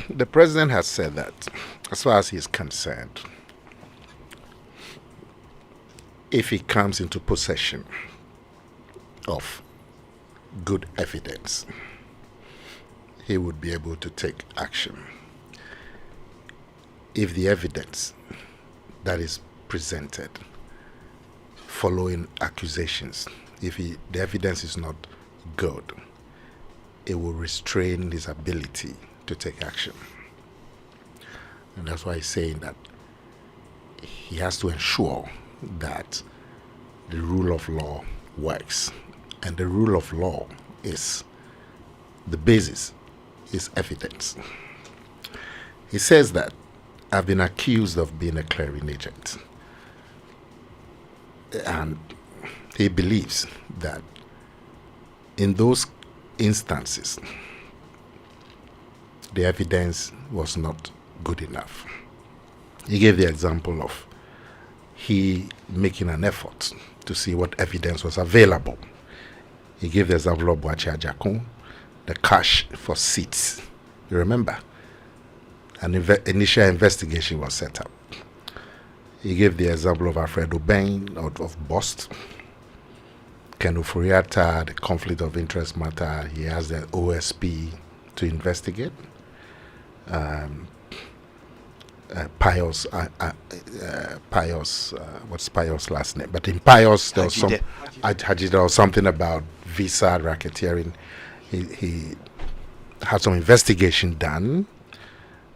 the president has said that, as far as he's concerned, if he comes into possession of good evidence, he would be able to take action. If the evidence that is presented following accusations, the evidence is not good, it will restrain his ability to take action. And that's why he's saying that he has to ensure that the rule of law works. And the rule of law is, the basis is evidence. He says that I've been accused of being a clearing agent. And he believes that in those instances, the evidence was not good enough. He gave the example of he making an effort to see what evidence was available. He gave the example of Boachi Ajakun, the cash for seats. You remember? An initial investigation was set up. He gave the example of Alfredo Bain of Bost, Ken Ufuriata, the conflict of interest matter. He has the OSP to investigate. Pius, what's Pius' last name? But in Pius, there was some Hajide or something about visa racketeering. He had some investigation done.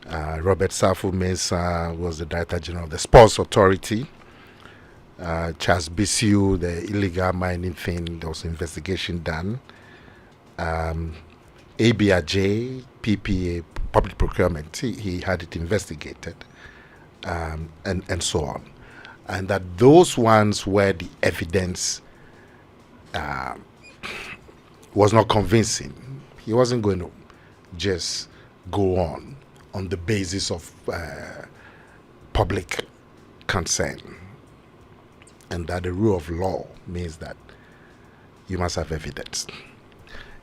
Robert Safu Mensah was the Director General of the Sports Authority. Charles Bisiu, the illegal mining thing, there was an investigation done. ABRJ, PPA, public procurement, he had it investigated, and so on. And that those ones where the evidence was not convincing, he wasn't going to just go on the basis of public concern. And that the rule of law means that you must have evidence.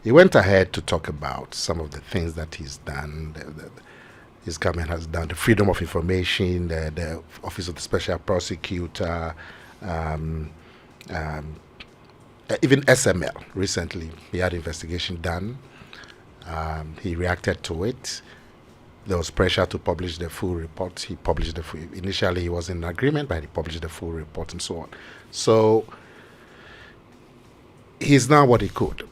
He went ahead to talk about some of the things that he's done, his government has done, the freedom of information, the Office of the Special Prosecutor, even SML. Recently, he had investigation done. He reacted to it. There was pressure to publish the full report. He published the full. Initially, he was in agreement, but he published the full report and so on. So, he's done what he could.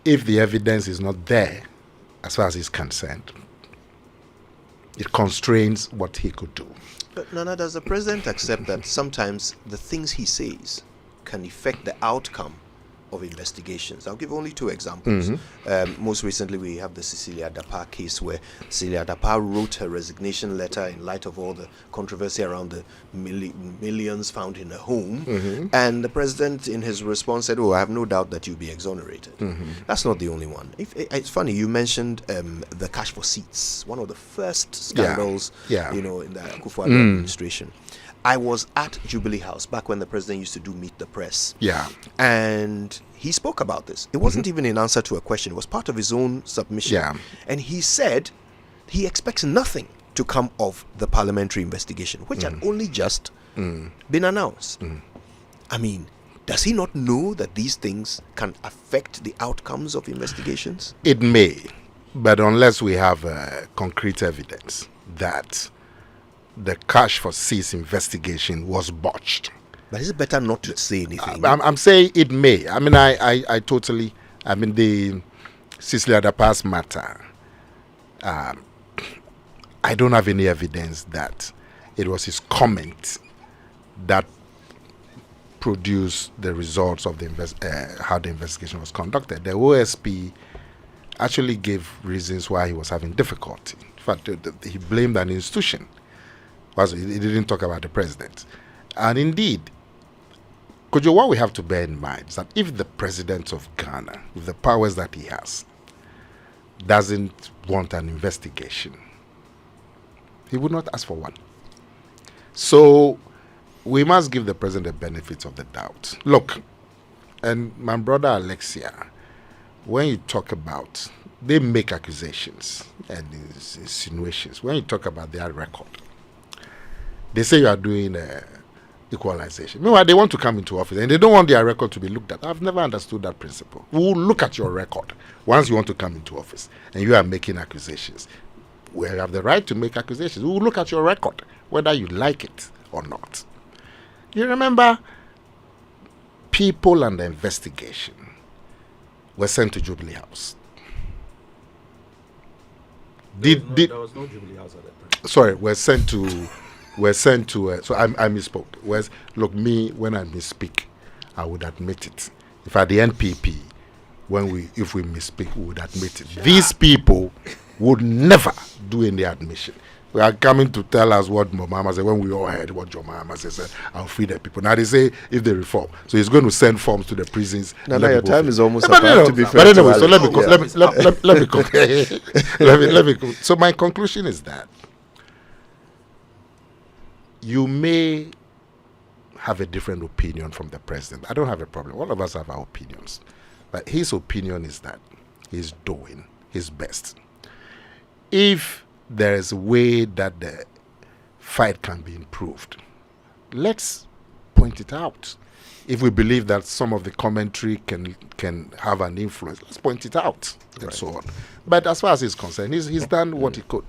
If the evidence is not there, as far as he's concerned, it constrains what he could do. But Nana, does the president accept that sometimes the things he says can affect the outcome of investigations? I'll give only two examples. Most recently, we have the Cecilia Dapar case, where Cecilia Dapar wrote her resignation letter in light of all the controversy around the millions found in her home. And the president, in his response, said, "Oh, I have no doubt that you'll be exonerated." That's not the only one. It's funny, you mentioned the cash for seats, one of the first scandals, in the Akufo-Addo administration. I was at Jubilee House back when the president used to do Meet the Press. And he spoke about this. It wasn't even in answer to a question. It was part of his own submission. And he said he expects nothing to come of the parliamentary investigation, which had only just been announced. I mean, does he not know that these things can affect the outcomes of investigations? It may, but unless we have concrete evidence that the cash for seats investigation was botched. But is it better not to say anything? I'm saying it may. I mean, I totally, the Cecilia Dapar's matter, I don't have any evidence that it was his comment that produced the results of the how the investigation was conducted. The OSP actually gave reasons why he was having difficulty. In fact, he blamed an institution. He didn't talk about the president. And indeed, Kojo, what we have to bear in mind is that if the president of Ghana, with the powers that he has, doesn't want an investigation, he would not ask for one. So we must give the president the benefit of the doubt. Look, and my brother Alexia, when you talk about they make accusations and insinuations. When you talk about their record, they say you are doing equalization. Meanwhile, they want to come into office and they don't want their record to be looked at. I've never understood that principle. We will look at your record once you want to come into office and you are making accusations. We have the right to make accusations. We will look at your record, whether you like it or not. You remember, people under investigation were sent to Jubilee House. There was no Jubilee House at that time. Sorry, were sent to. So I misspoke. Look, me, when I misspeak, I would admit it. If at the NPP, if we misspeak, we would admit it. These people would never do any admission. We are coming to tell us what Mama said when we all heard what John Mama said. I'll free the people. Now they say if they reform, so he's going to send forms to the prisons. Now your time is almost up. To be fair. But anyway, so let me go. So my conclusion is that you may have a different opinion from the president. I don't have a problem. All of us have our opinions, but his opinion is that he's doing his best. If there is a way that the fight can be improved, let's point it out. If we believe that some of the commentary can have an influence, let's point it out and so on. But as far as he's concerned, he's done what he could.